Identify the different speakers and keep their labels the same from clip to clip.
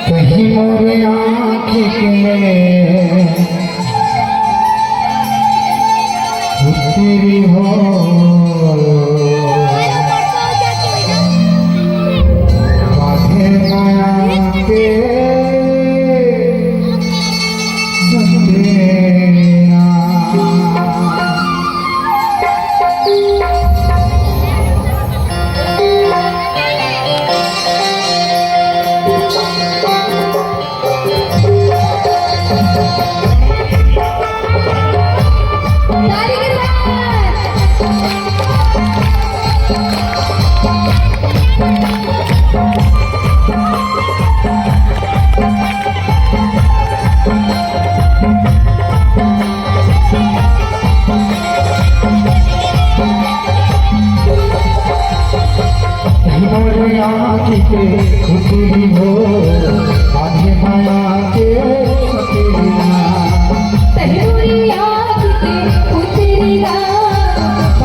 Speaker 1: कहीं मोरे आँखी के तेरी हो बाधे माया के खुशी हो आधे माया के सतेरा
Speaker 2: तहरी आँख के उतरीला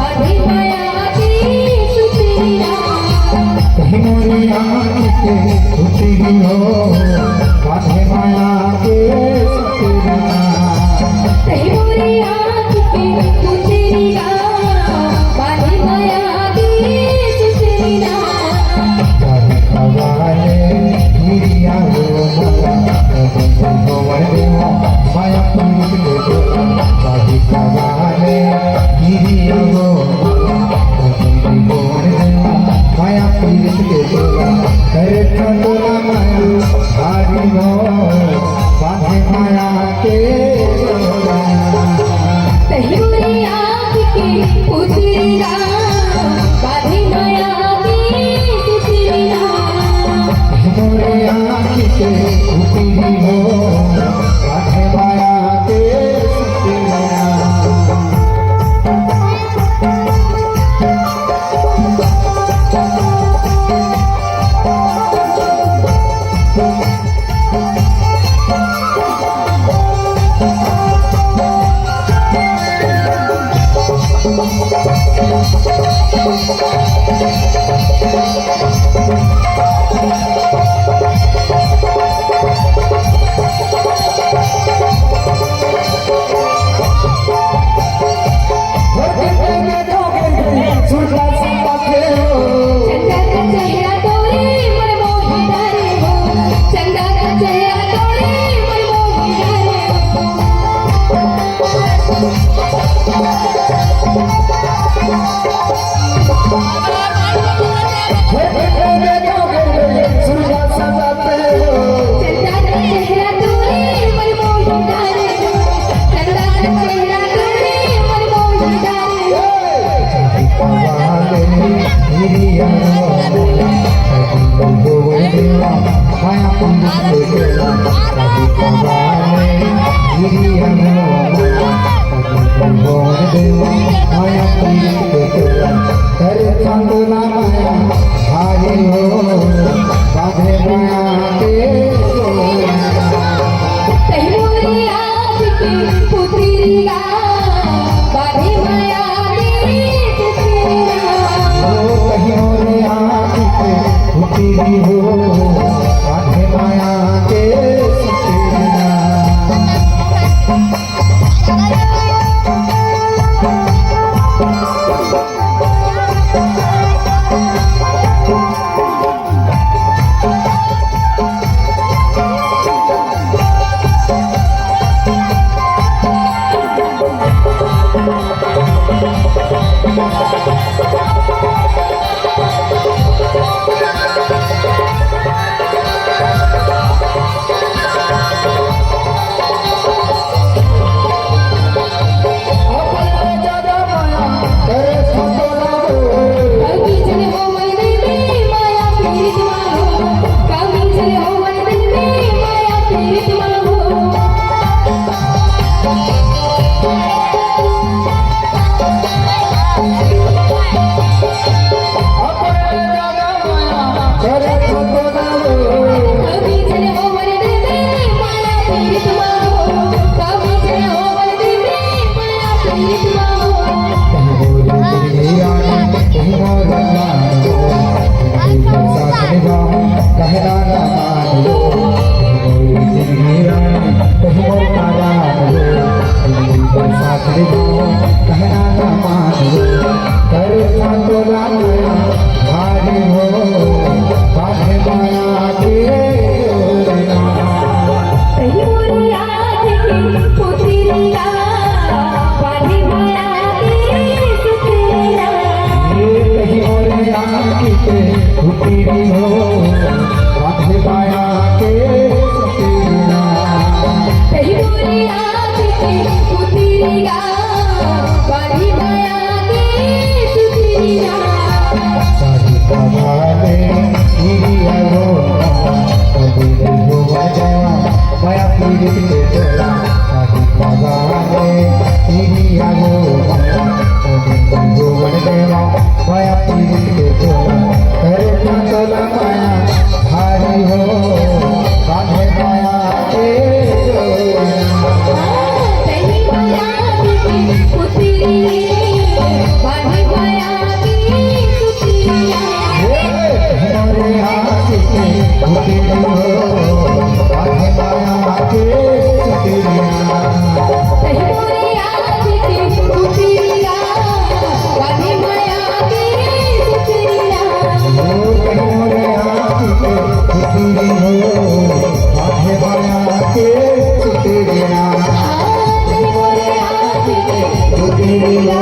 Speaker 2: आधे माया के सुतेरा
Speaker 1: तहरी आँख के खुशी हो आधे माया के सतेरा
Speaker 2: तहरी आँख के उतरीला आधे माया के सुतेरा
Speaker 1: माया पीड़ित के करे ठंडोला माया भारी हो बाधे माया के
Speaker 2: तहरी आँख के उतरीला आधे माया के सुतेरा
Speaker 1: मोरे आँखी के खुशी हो आधे माया के सतेरा कहना ना मान लो मोरी जिंदगी रानी कहीं मोर का जान लो जिंदगी को साथ दो कहना ना मान लो कर तो लाया भारी हो बाधे माया के जोड़ना
Speaker 2: कहीं मोरे याद के पुतरिया बांधे माया के सुतरिया
Speaker 1: ये कहीं और आँखी पे उतरी हो बाधे माया के सतीना
Speaker 2: कहीं मोरे याद के पुतरिया बांधे माया के सुतरिया
Speaker 1: साथी कमाले गिरिया हो कभी हो जावा माया पीड़ित के तोला साथी कमाले गिरिया हो कभी हो जावा माया पीड़ित के तोला करे ना तोला माया भारी हो बाधे माया के जोड़ना
Speaker 2: कहीं माया के पुतरिया बांधे माया के सुतरिया
Speaker 1: हमारे हाथ के उतरी हो बाधे माया के सतीना
Speaker 2: कहीं मोरे याद के पुतरिया बांधे माया के सुतरिया
Speaker 1: मोरे हाथ के उतरी हो बाधे माया के सतीना
Speaker 2: कहीं मोरे याद के
Speaker 1: उतरी हो